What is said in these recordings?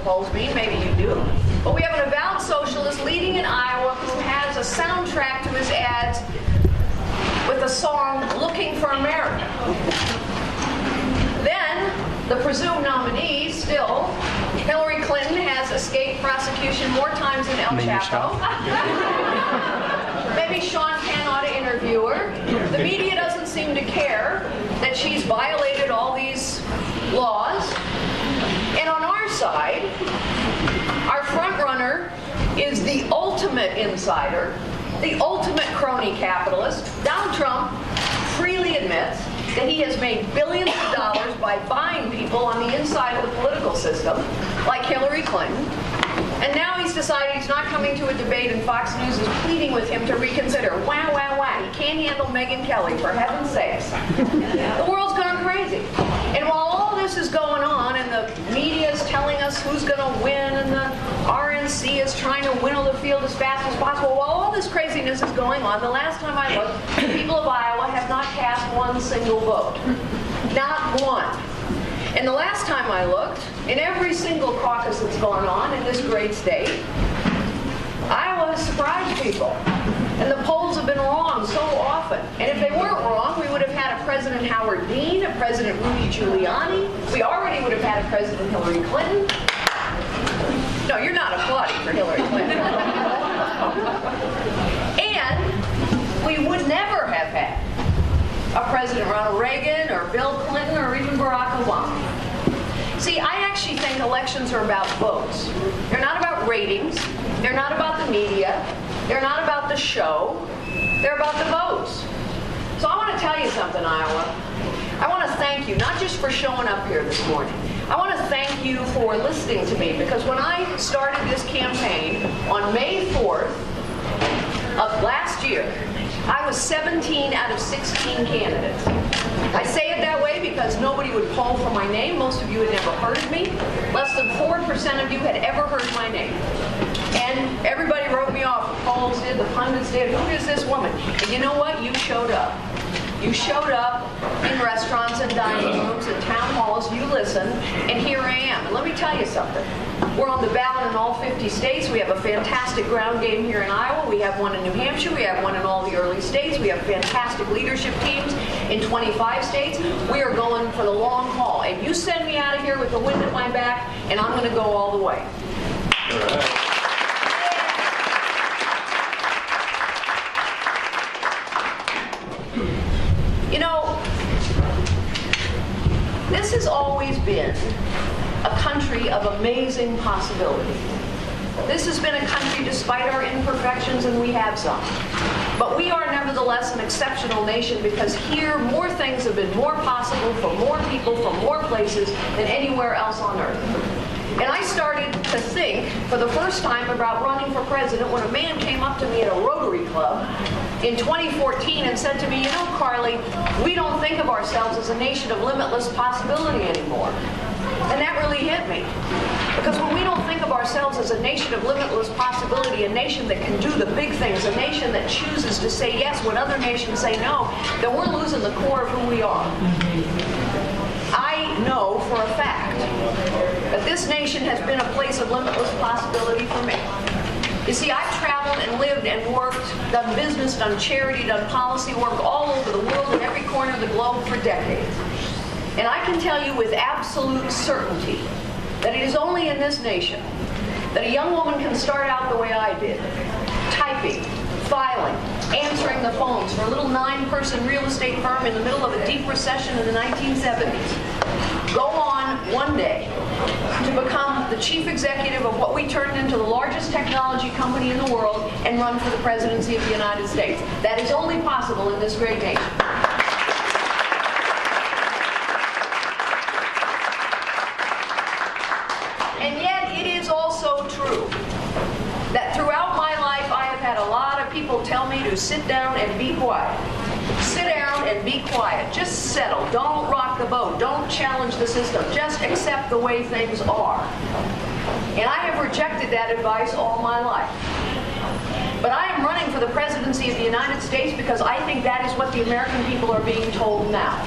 polls mean. Maybe you do. But we have an avowed socialist leading in Iowa who has a soundtrack to his ads with the song "Looking for America." Then, the presumed nominee, still, Hillary Clinton, has escaped prosecution more times than El Chapo. Maybe Sean Penn ought to interview her. The media doesn't seem to care that she's violated all these laws. And on our side, our front runner is the ultimate insider, the ultimate crony capitalist. Donald Trump freely admits that he has made billions of dollars by buying people on the inside of the political system, like Hillary Clinton. And now he's decided he's not coming to a debate, and Fox News is pleading with him to reconsider. Wow, wow, wow. He can't handle Megyn Kelly, for heaven's sakes. The world's gone crazy. And while all this is going on, and the media is telling us who's going to win, and the RNC is trying to winnow the field as fast as possible, while all this craziness is going on, the last time I looked, the people of Iowa have not cast one single vote. Not one. And the last time I looked, in every single caucus that's gone on in this great state, Iowa has surprised people. And the polls have been wrong so often. And if they weren't wrong, we would have had a President Howard Dean, a President Rudy Giuliani. We already would have had a President Hillary Clinton. No, you're not applauding for Hillary Clinton. And we would never have had a President Ronald Reagan or Bill Clinton or even Barack Obama. See, I actually think elections are about votes. They're not about ratings. They're not about the media. They're not about the show. They're about the votes. So I want to tell you something, Iowa. I want to thank you, not just for showing up here this morning. I want to thank you for listening to me, because when I started this campaign on May 4th of last year, I was 17 out of 16 candidates. I say it that way because nobody would poll for my name. Most of you had never heard of me. Less than 4% of you had ever heard my name. And everybody wrote me off. The polls did, the pundits did. Who is this woman? And you know what? You showed up. You showed up in restaurants and dining rooms and town halls. You listened, and here I am. And let me tell you something. We're on the ballot in all 50 states. We have a fantastic ground game here in Iowa. We have one in New Hampshire. We have one in all the early states. We have fantastic leadership teams in 25 states. We are going for the long haul. And you send me out of here with the wind at my back, and I'm going to go all the way. All right. You know, this has always been a country of amazing possibility. This has been a country, despite our imperfections, and we have some. But we are nevertheless an exceptional nation, because here more things have been more possible for more people from more places than anywhere else on earth. And I started to think for the first time about running for president when a man came up to me at a Rotary Club in 2014 and said to me, you know, Carly, we don't think of ourselves as a nation of limitless possibility anymore. And that really hit me. Because when we don't think of ourselves as a nation of limitless possibility, a nation that can do the big things, a nation that chooses to say yes when other nations say no, then we're losing the core of who we are. I know for a fact that this nation has been a place of limitless possibility for me. You see, I've traveled and lived and worked, done business, done charity, done policy work all over the world, in every corner of the globe for decades. And I can tell you with absolute certainty that it is only in this nation that a young woman can start out the way I did, typing, filing, answering the phones for a little 9-person real estate firm in the middle of a deep recession in the 1970s. Go on one day to become the chief executive of what we turned into the largest technology company in the world and run for the presidency of the United States. That is only possible in this great nation. And yet it is also true that throughout my life I have had a lot of people tell me to sit down and be quiet. Sit down and be quiet. Just settle. Don't rock the boat. Don't challenge the system. Just accept the way things are. And I have rejected that advice all my life. But I am running for the presidency of the United States because I think that is what the American people are being told now.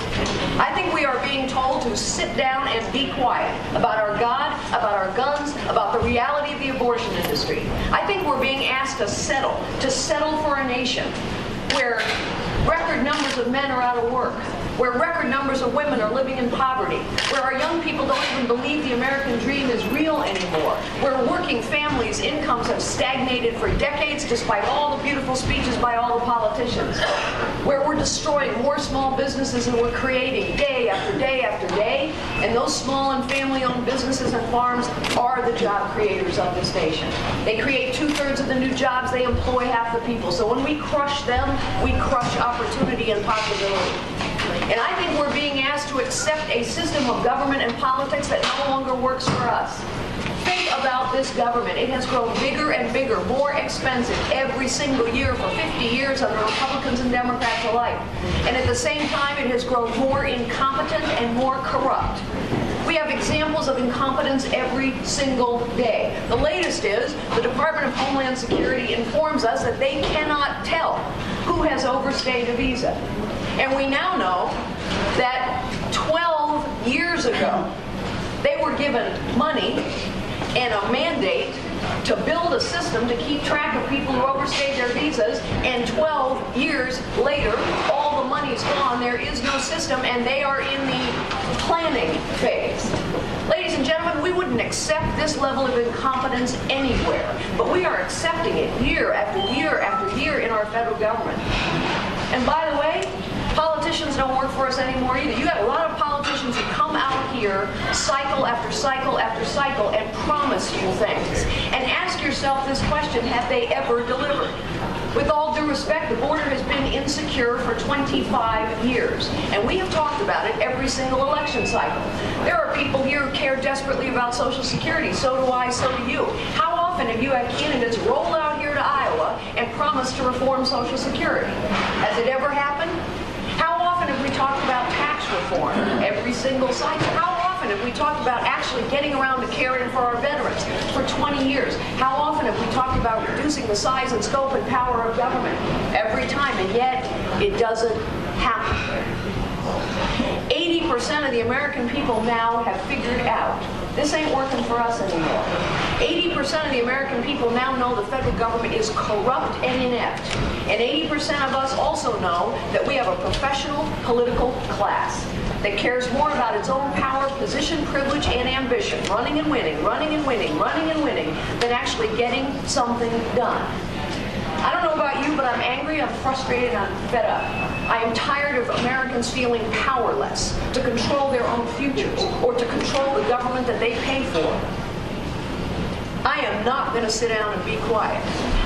I think we are being told to sit down and be quiet about our God, about our guns, about the reality of the abortion industry. I think we're being asked to settle for a nation where record numbers of men are out of work, where record numbers of women are living in poverty, where our young people don't even believe the American dream is real anymore, where working families' incomes have stagnated for decades despite all the beautiful speeches by all the politicians, where we're destroying more small businesses than we're creating day after day after day, and those small and family-owned businesses and farms are the job creators of this nation. They create 2/3 of the new jobs, they employ half the people. So when we crush them, we crush opportunity and possibility. And I think we're being asked to accept a system of government and politics that no longer works for us. Think about this government. It has grown bigger and bigger, more expensive every single year for 50 years under Republicans and Democrats alike. And at the same time, it has grown more incompetent and more corrupt. We have examples of incompetence every single day. The latest is the Department of Homeland Security informs us that they cannot tell who has overstayed a visa. And we now know that 12 years ago, they were given money and a mandate to build a system to keep track of people who overstayed their visas, and 12 years later, all the money's gone, there is no system, and they are in the planning phase. Ladies and gentlemen, we wouldn't accept this level of incompetence anywhere, but we are accepting it year after year after year in our federal government. And by the way, politicians don't work for us anymore either. You got a lot of politicians who come out here cycle after cycle after cycle and promise you things. And ask yourself this question, have they ever delivered? With all due respect, the border has been insecure for 25 years. And we have talked about it every single election cycle. There are people here who care desperately about Social Security. So do I, so do you. How often have you had candidates roll out here to Iowa and promise to reform Social Security? Has it ever happened? How often have we talked about tax reform? Every single cycle. How often have we talked about actually getting around to caring for our veterans? For 20 years. How often have we talked about reducing the size and scope and power of government? Every time, and yet it doesn't happen. 80% of the American people now have figured out this ain't working for us anymore. 80% of the American people now know the federal government is corrupt and inept. And 80% of us also know that we have a professional political class that cares more about its own power, position, privilege, and ambition, running and winning, running and winning, running and winning, than actually getting something done. I don't know about you, but I'm angry, I'm frustrated, and I'm fed up. I am tired of Americans feeling powerless to control their own futures or to control the government that they pay for. I am not going to sit down and be quiet.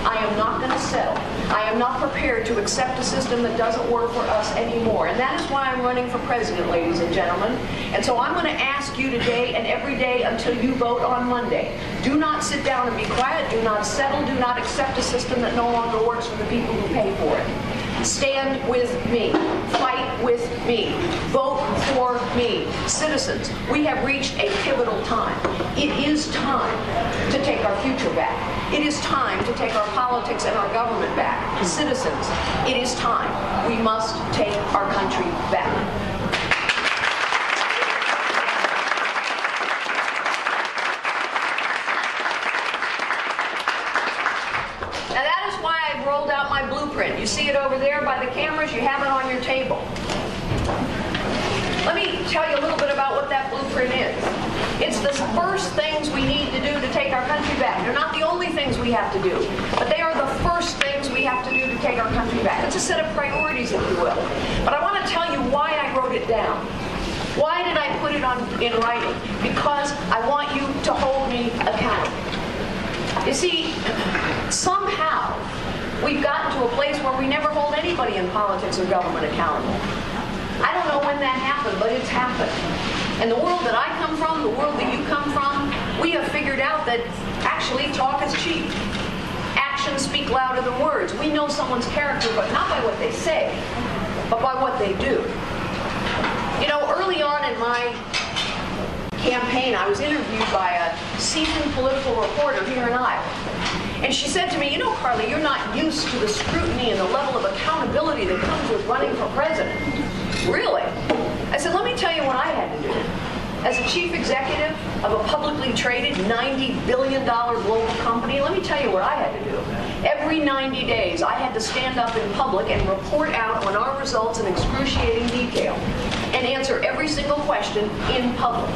I am not going to settle. I am not prepared to accept a system that doesn't work for us anymore. And that is why I'm running for president, ladies and gentlemen. And so I'm going to ask you today and every day until you vote on Monday. Do not sit down and be quiet. Do not settle. Do not accept a system that no longer works for the people who pay for it. Stand with me. Fight with me. Vote for me. Citizens, we have reached a pivotal time. It is time to take our future back. It is time to take our politics and our government back. Citizens, it is time. We must take our country back. Now that is why I've rolled out my blueprint. You see it over there by the cameras. You have it on your table. Let me tell you a little bit about what that blueprint is. It's the first things we need to do to take our country back. They're not the only things we have to do, but they are the first things we have to do to take our country back. It's a set of priorities, if you will. But I want to tell you why I wrote it down. Why did I put it in writing? Because I want you to hold me accountable. You see, somehow we've gotten to a place where we never hold anybody in politics or government accountable. I don't know when that happened, but it's happened. And the world that I come from, the world that you come from, we have figured out that actually talk is cheap. Actions speak louder than words. We know someone's character, but not by what they say, but by what they do. You know, early on in my campaign, I was interviewed by a seasoned political reporter here in Iowa. And she said to me, you know, Carly, you're not used to the scrutiny and the level of accountability that comes with running for president. Really? I said, let me tell you what I had to do. As a chief executive of a publicly traded $90 billion global company, let me tell you what I had to do. Every 90 days, I had to stand up in public and report out on our results in excruciating detail and answer every single question in public.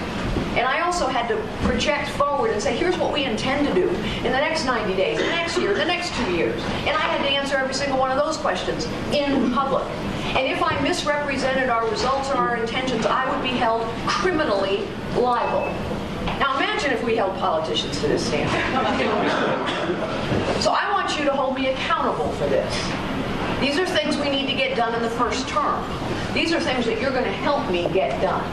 And I also had to project forward and say, here's what we intend to do in the next 90 days, the next year, the next 2 years. And I had to answer every single one of those questions in public. And if I misrepresented our results or our intentions, I would be held criminally liable. Now imagine if we held politicians to this standard. So I want you to hold me accountable for this. These are things we need to get done in the first term. These are things that you're going to help me get done.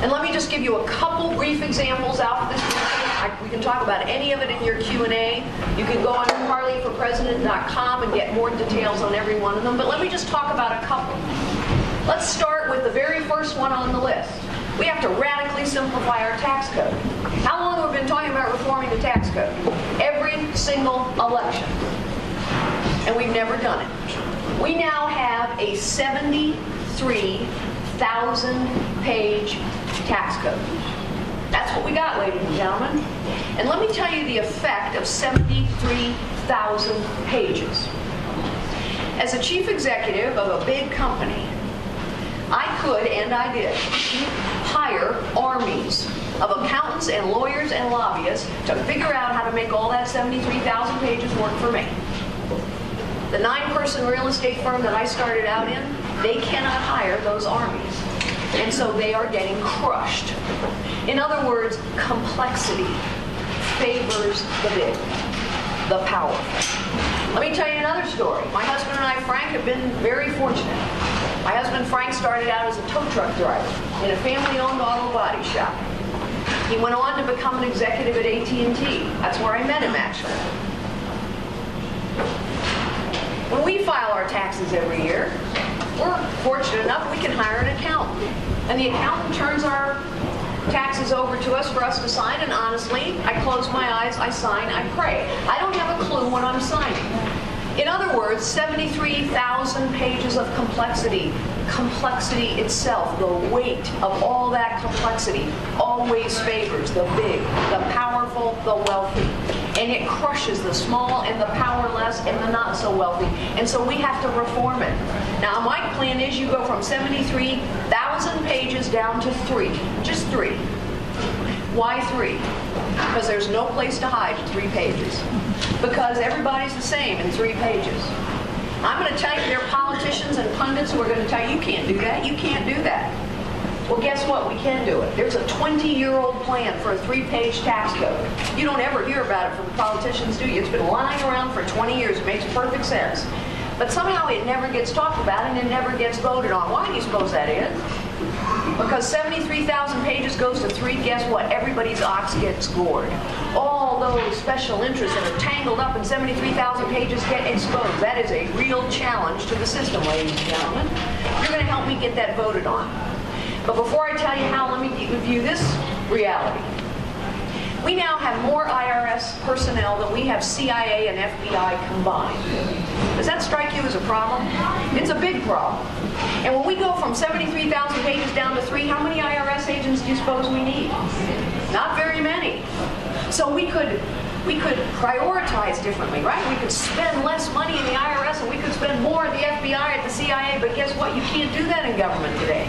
And let me just give you a couple brief examples out of this briefing. We can talk about any of it in your Q&A. You can go on carlyforpresident.com and get more details on every one of them. But let me just talk about a couple. Let's start with the very first one on the list. We have to radically simplify our tax code. How long have we been talking about reforming the tax code? Every single election. And we've never done it. We now have a 73,000-page tax code. That's what we got, ladies and gentlemen. And let me tell you the effect of 73,000 pages. As a chief executive of a big company, I could, and I did, hire armies of accountants and lawyers and lobbyists to figure out how to make all that 73,000 pages work for me. The 9-person real estate firm that I started out in, they cannot hire those armies. And so they are getting crushed. In other words, complexity favors the big, the powerful. Let me tell you another story. My husband and I, Frank, have been very fortunate. My husband, Frank, started out as a tow truck driver in a family-owned auto body shop. He went on to become an executive at AT&T. That's where I met him, actually. When we file our taxes every year, we're fortunate enough we can hire an accountant. And the accountant turns our taxes over to us for us to sign, and honestly, I close my eyes, I sign, I pray. I don't have a clue what I'm signing. In other words, 73,000 pages of complexity. Complexity itself, the weight of all that complexity, always favors the big, the powerful, the wealthy. And it crushes the small and the powerless and the not so wealthy. And so we have to reform it. Now, my plan is you go from 73,000 pages down to 3, just 3. Why 3? Because there's no place to hide 3 pages. Because everybody's the same in 3 pages. I'm going to tell you there are politicians and pundits who are going to tell you, you can't do that, you can't do that. Well, guess what? We can do it. There's a 20-year-old plan for a 3-page tax code. You don't ever hear about it from the politicians, do you? It's been lying around for 20 years. It makes perfect sense. But somehow it never gets talked about and it never gets voted on. Why do you suppose that is? Because 73,000 pages goes to 3, guess what? Everybody's ox gets gored. All those special interests that are tangled up in 73,000 pages get exposed. That is a real challenge to the system, ladies and gentlemen. You're going to help me get that voted on. But before I tell you how, let me review this reality. We now have more IRS personnel than we have CIA and FBI combined. Does that strike you as a problem? It's a big problem. And when we go from 73,000 pages down to 3, how many IRS agents do you suppose we need? Not very many. So we could prioritize differently, right? We could spend less money in the IRS and we could spend more at the FBI, at the CIA, but guess what? You can't do that in government today.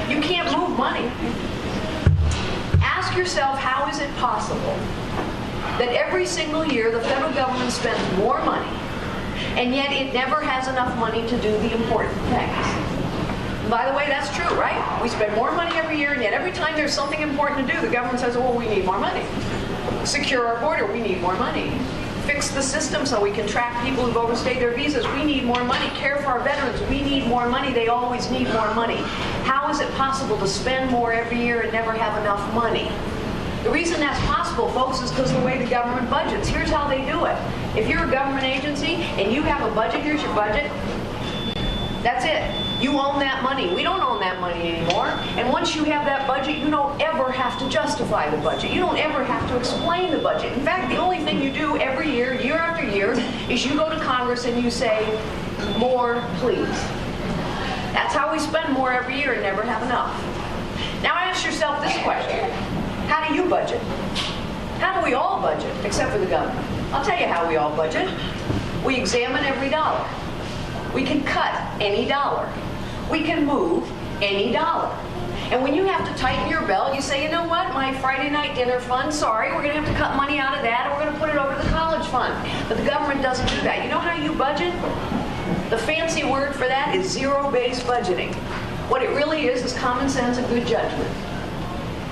You can't move money. Ask yourself, how is it possible that every single year the federal government spends more money and yet it never has enough money to do the important things? By the way, that's true, right? We spend more money every year, and yet every time there's something important to do, the government says, well, we need more money. Secure our border, we need more money. Fix the system so we can track people who've overstayed their visas, we need more money. Care for our veterans, we need more money. They always need more money. How is it possible to spend more every year and never have enough money? The reason that's possible, folks, is because of the way the government budgets. Here's how they do it. If you're a government agency and you have a budget, here's your budget. That's it. You own that money. We don't own that money anymore. And once you have that budget, you don't ever have to justify the budget. You don't ever have to explain the budget. In fact, the only thing you do every year, year after year, is you go to Congress and you say, more, please. That's how we spend more every year and never have enough. Now ask yourself this question. How do you budget? How do we all budget, except for the government? I'll tell you how we all budget. We examine every dollar. We can cut any dollar. We can move any dollar. And when you have to tighten your belt, you say, you know what, my Friday night dinner fund, sorry, we're going to have to cut money out of that, and we're going to put it over to the college fund. But the government doesn't do that. You know how you budget? The fancy word for that is zero-based budgeting. What it really is common sense and good judgment.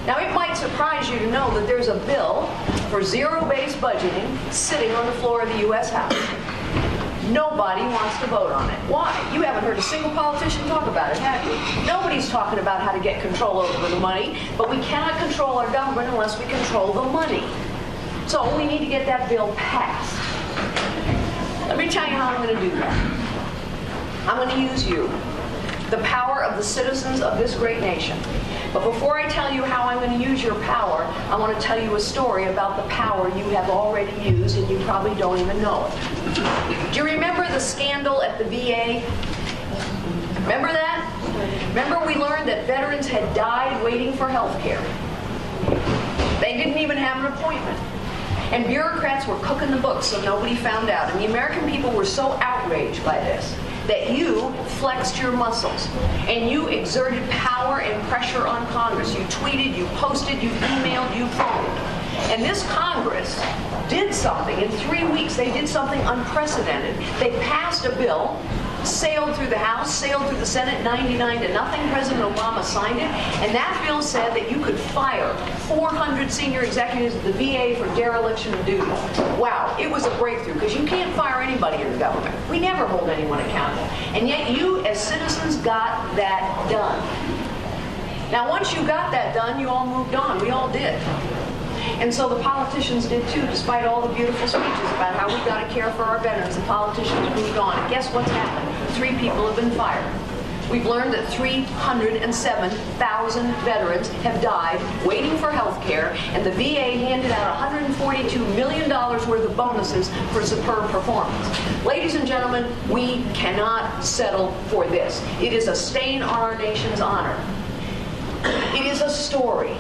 Now, it might surprise you to know that there's a bill for zero-based budgeting sitting on the floor of the U.S. House. Nobody wants to vote on it. Why? You haven't heard a single politician talk about it, have you? Nobody's talking about how to get control over the money, but we cannot control our government unless we control the money. So we need to get that bill passed. Let me tell you how I'm going to do that. I'm going to use you, the power of the citizens of this great nation. But before I tell you how I'm going to use your power, I want to tell you a story about the power you have already used and you probably don't even know it. Do you remember the scandal at the VA? Remember that? Remember we learned that veterans had died waiting for health care. They didn't even have an appointment. And bureaucrats were cooking the books so nobody found out. And the American people were so outraged by this that you flexed your muscles and you exerted power and pressure on Congress. You tweeted, you posted, you emailed, you phoned. And this Congress did something. In 3 weeks, they did something unprecedented. They passed a bill, sailed through the House, sailed through the Senate, 99-0. President Obama signed it, and that bill said that you could fire 400 senior executives at the VA for dereliction of duty. Wow, it was a breakthrough, because you can't fire anybody in the government. We never hold anyone accountable. And yet you, as citizens, got that done. Now, once you got that done, you all moved on. We all did. And so the politicians did too, despite all the beautiful speeches about how we've got to care for our veterans. The politicians moved on. And guess what's happened? 3 people have been fired. We've learned that 307,000 veterans have died waiting for health care, and the VA handed out $142 million worth of bonuses for superb performance. Ladies and gentlemen, we cannot settle for this. It is a stain on our nation's honor. It is a story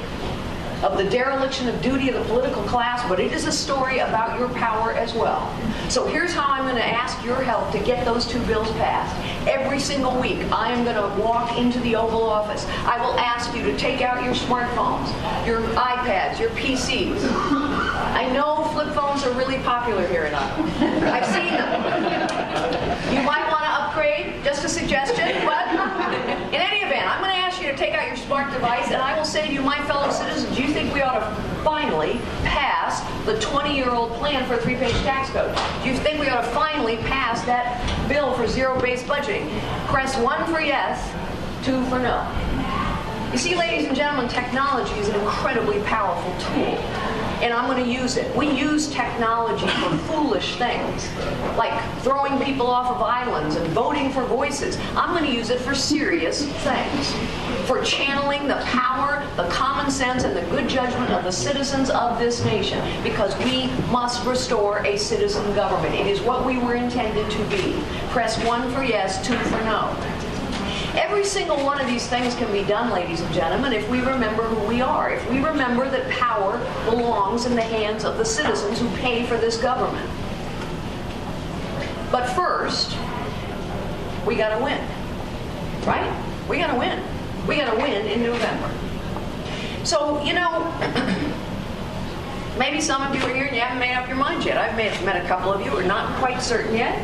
of the dereliction of duty of the political class, but it is a story about your power as well. So here's how I'm going to ask your help to get those 2 bills passed. Every single week, I am going to walk into the Oval Office. I will ask you to take out your smartphones, your iPads, your PCs. I know flip phones are really popular here in Iowa. I've seen them. You might want to upgrade, just a suggestion, but in any event, I'm going to ask you to take out your smart device, and I will say to you, my fellow citizens, do you think we ought to finally pass the 20-year-old plan for a 3-page tax code? Do you think we ought to finally pass that bill for zero-based budgeting? Press 1 for yes, 2 for no. You see, ladies and gentlemen, technology is an incredibly powerful tool, and I'm going to use it. We use technology for foolish things, like throwing people off of islands and voting for voices. I'm going to use it for serious things, for channeling the power, the common sense, and the good judgment of the citizens of this nation, because we must restore a citizen government. It is what we were intended to be. Press 1 for yes, 2 for no. Every single one of these things can be done, ladies and gentlemen, if we remember who we are, if we remember that power belongs in the hands of the citizens who pay for this government. But first, we got to win, right? We got to win. We got to win in November. So, you know, maybe some of you are here and you haven't made up your minds yet. I've met a couple of you who are not quite certain yet.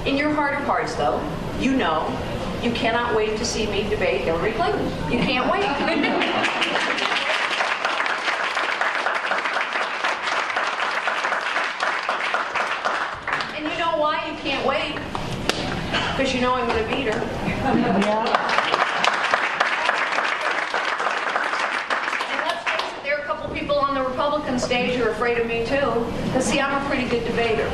In your heart of hearts, though, you know you cannot wait to see me debate Hillary Clinton. You can't wait. And you know why you can't wait? Because you know I'm going to beat her. Yeah. And let's face it, there are a couple people on the Republican stage who are afraid of me too. Because see, I'm a pretty good debater.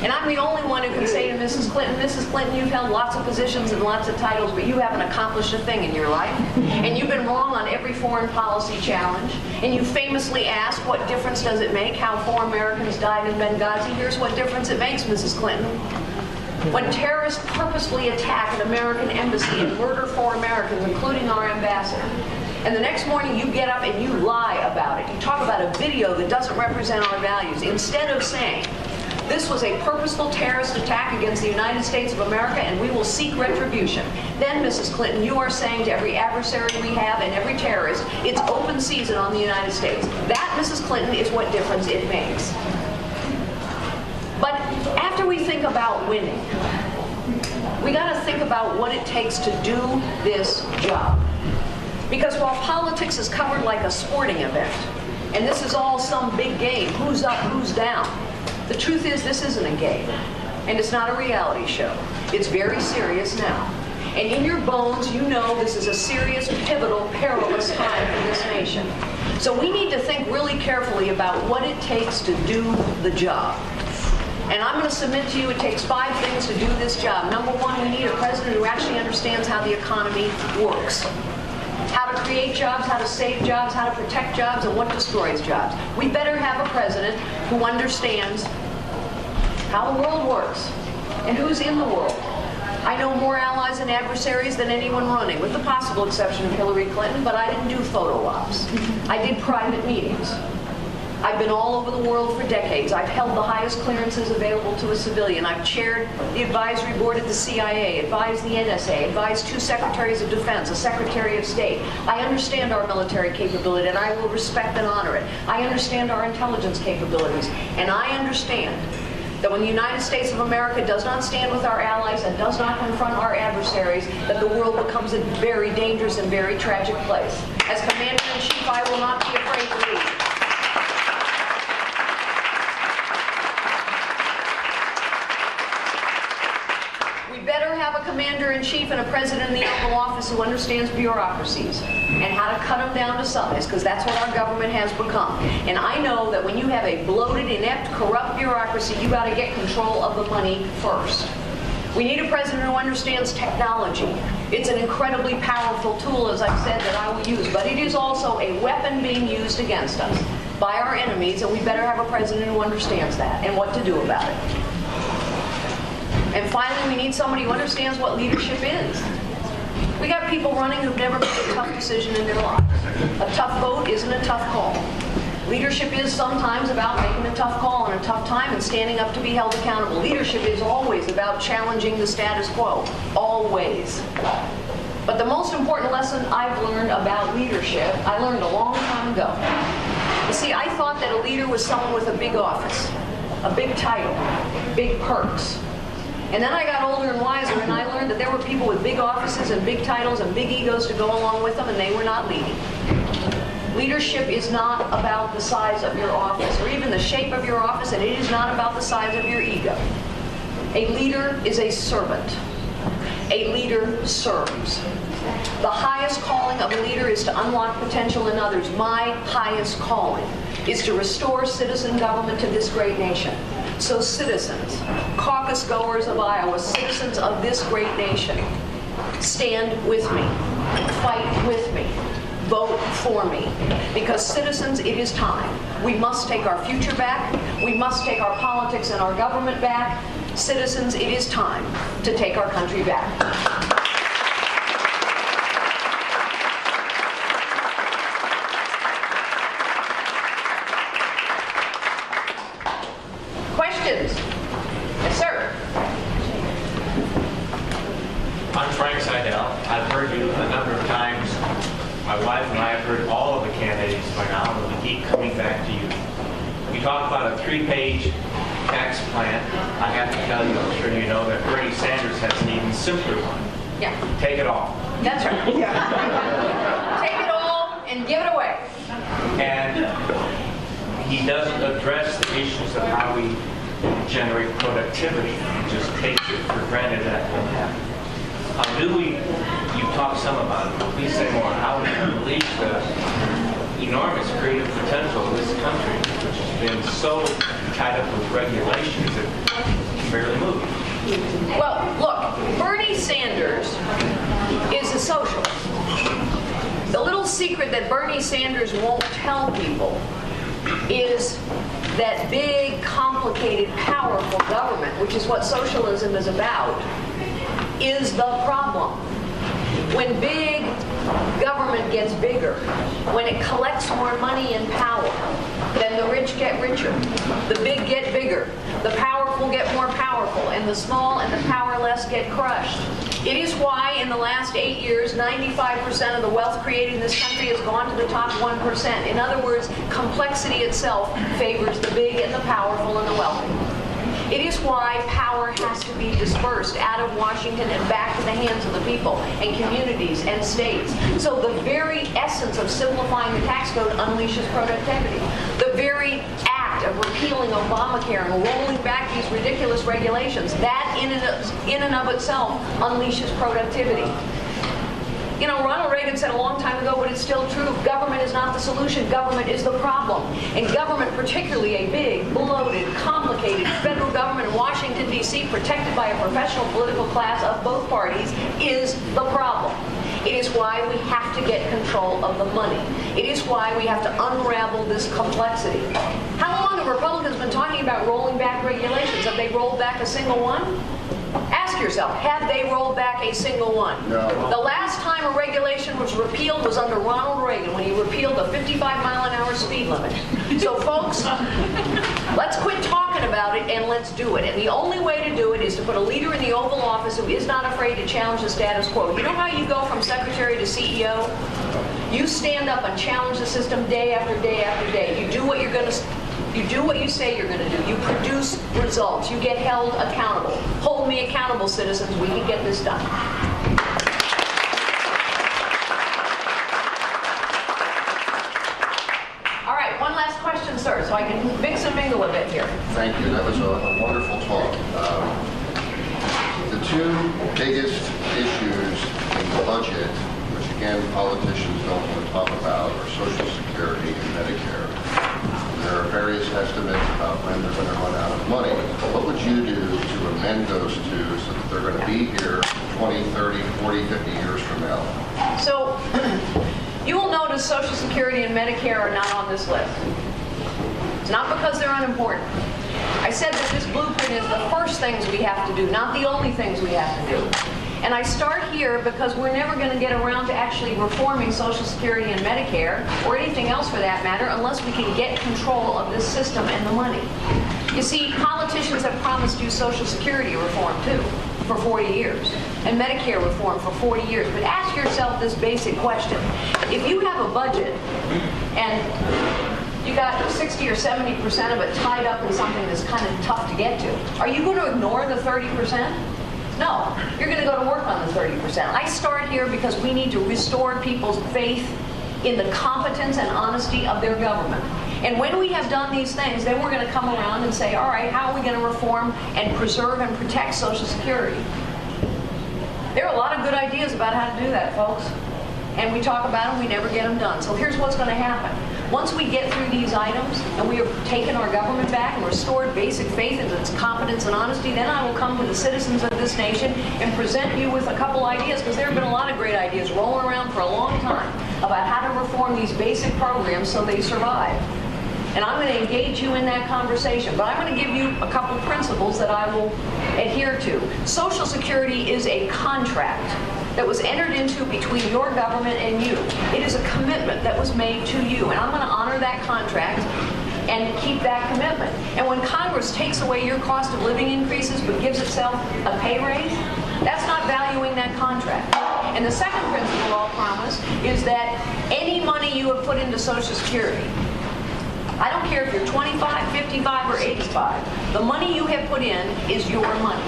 And I'm the only one who can say to Mrs. Clinton, you've held lots of positions and lots of titles, but you haven't accomplished a thing in your life. And you've been wrong on every foreign policy challenge. And you famously asked, what difference does it make how 4 Americans died in Benghazi? Here's what difference it makes, Mrs. Clinton. When terrorists purposefully attack an American embassy and murder 4 Americans, including our ambassador, and the next morning you get up and you lie about it. You talk about a video that doesn't represent our values. Instead of saying, this was a purposeful terrorist attack against the United States of America and we will seek retribution. Then, Mrs. Clinton, you are saying to every adversary we have and every terrorist, it's open season on the United States. That, Mrs. Clinton, is what difference it makes. But after we think about winning, we got to think about what it takes to do this job. Because while politics is covered like a sporting event, and this is all some big game, who's up, who's down, the truth is this isn't a game, and it's not a reality show. It's very serious now. And in your bones, you know this is a serious, pivotal, perilous time for this nation. So we need to think really carefully about what it takes to do the job. And I'm going to submit to you it takes 5 things to do this job. Number 1, we need a president who actually understands how the economy works. How to create jobs, how to save jobs, how to protect jobs, and what destroys jobs. We better have a president who understands how the world works and who's in the world. I know more allies and adversaries than anyone running, with the possible exception of Hillary Clinton, but I didn't do photo ops. I did private meetings. I've been all over the world for decades. I've held the highest clearances available to a civilian. I've chaired the advisory board at the CIA, advised the NSA, advised 2 secretaries of defense, a secretary of state. I understand our military capability, and I will respect and honor it. I understand our intelligence capabilities, and I understand that when the United States of America does not stand with our allies and does not confront our adversaries, that the world becomes a very dangerous and very tragic place. As Commander-in-Chief, I will not be afraid to lead. Have a commander-in-chief and a president in the Oval Office who understands bureaucracies and how to cut them down to size, because that's what our government has become. And I know that when you have a bloated, inept, corrupt bureaucracy, you got to get control of the money first. We need a president who understands technology. It's an incredibly powerful tool, as I've said, that I will use, but it is also a weapon being used against us by our enemies, and we better have a president who understands that and what to do about it. And finally, we need somebody who understands what leadership is. We got people running who've never made a tough decision in their lives. A tough vote isn't a tough call. Leadership is sometimes about making a tough call in a tough time and standing up to be held accountable. Leadership is always about challenging the status quo. Always. But the most important lesson I've learned about leadership, I learned a long time ago. You see, I thought that a leader was someone with a big office, a big title, big perks. And then I got older and wiser, and I learned that there were people with big offices and big titles and big egos to go along with them, and they were not leading. Leadership is not about the size of your office or even the shape of your office, and it is not about the size of your ego. A leader is a servant. A leader serves. The highest calling of a leader is to unlock potential in others. My highest calling is to restore citizen government to this great nation. So citizens, caucus goers of Iowa, citizens of this great nation, stand with me, fight with me, vote for me. Because citizens, it is time. We must take our future back. We must take our politics and our government back. Citizens, it is time to take our country back. Yes, sir. I'm Frank Seidel. I've heard you a number of times. My wife and I have heard all of the candidates by now, but we keep coming back to you. You talk about a 3-page tax plan. I have to tell you, I'm sure you know, that Bernie Sanders has an even simpler one. Yeah. Take it all. That's right. Yeah. Take it all and give it away. And he doesn't address the issues of how we generate productivity. He just takes it for granted that will happen. How do we, you talk some about it, but please say more, how do we unleash the enormous creative potential of this country, which has been so tied up with regulations that barely moved. Well, look, Bernie Sanders is a socialist. The little secret that Bernie Sanders won't tell people is that big, complicated, powerful government, which is what socialism is about, is the problem. When big government gets bigger, when it collects more money and power, then the rich get richer, the big get bigger, the powerful get more powerful, and the small and the powerless get crushed. It is why in the last 8 years, 95% of the wealth created in this country has gone to the top 1%. In other words, complexity itself favors the big and the powerful and the wealthy. It is why power has to be dispersed out of Washington and back to the hands of the people and communities and states. So the very essence of simplifying the tax code unleashes productivity. The very act of repealing Obamacare and rolling back these ridiculous regulations, that in and of itself unleashes productivity. You know, Ronald Reagan said a long time ago, but it's still true, government is not the solution, government is the problem. And government, particularly a big, bloated, complicated federal government in Washington, D.C., protected by a professional political class of both parties, is the problem. It is why we have to get control of the money. It is why we have to unravel this complexity. How long have Republicans been talking about rolling back regulations? Have they rolled back a single one? Ask yourself, have they rolled back a single one? No. The last time a regulation was repealed was under Ronald Reagan, when he repealed the 55-mile-an-hour speed limit. So folks, let's quit talking about it and let's do it. And the only way to do it is to put a leader in the Oval Office who is not afraid to challenge the status quo. You know how you go from secretary to CEO? You stand up and challenge the system day after day after day. You do what you're going to You do what you say you're going to do. You produce results. You get held accountable. Hold me accountable, citizens. We can get this done. All right, one last question, sir, so I can mix and mingle a bit here. Thank you. That was a wonderful talk. The two biggest issues in the budget, which again politicians don't want to talk about, are Social Security and Medicare. There are various estimates about when they're going to run out of money. What would you do to amend those two so that they're going to be here 20, 30, 40, 50 years from now? So you will notice Social Security and Medicare are not on this list. It's not because they're unimportant. I said that this blueprint is the first things we have to do, not the only things we have to do. And I start here because we're never going to get around to actually reforming Social Security and Medicare, or anything else for that matter, unless we can get control of this system and the money. You see, politicians have promised you Social Security reform too, for 40 years, and Medicare reform for 40 years. But ask yourself this basic question. If you have a budget and you got 60 or 70% of it tied up in something that's kind of tough to get to, are you going to ignore the 30%? No, you're going to go to work on the 30%. I start here because we need to restore people's faith in the competence and honesty of their government. And when we have done these things, then we're going to come around and say, all right, how are we going to reform and preserve and protect Social Security? There are a lot of good ideas about how to do that, folks. And we talk about them, we never get them done. So here's what's going to happen. Once we get through these items and we have taken our government back and restored basic faith in its competence and honesty, then I will come to the citizens of this nation and present you with a couple ideas, because there have been a lot of great ideas rolling around for a long time about how to reform these basic programs so they survive. And I'm going to engage you in that conversation. But I'm going to give you a couple of principles that I will adhere to. Social Security is a contract that was entered into between your government and you. It is a commitment that was made to you. And I'm going to honor that contract and keep that commitment. And when Congress takes away your cost of living increases but gives itself a pay raise, that's not valuing that contract. And the second principle I'll promise is that any money you have put into Social Security, I don't care if you're 25, 55, or 85. The money you have put in is your money.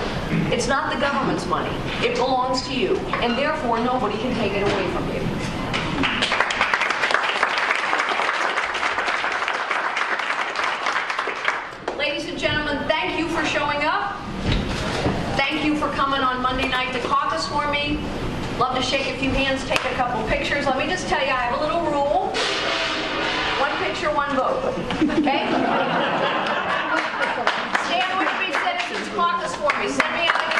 It's not the government's money. It belongs to you, and therefore nobody can take it away from you. Ladies and gentlemen, thank you for showing up. Thank you for coming on Monday night to caucus for me. Love to shake a few hands, take a couple pictures. Let me just tell you, I have a little rule. One picture, one vote. Okay? Stand with me, Citizens Caucus for me. Send me out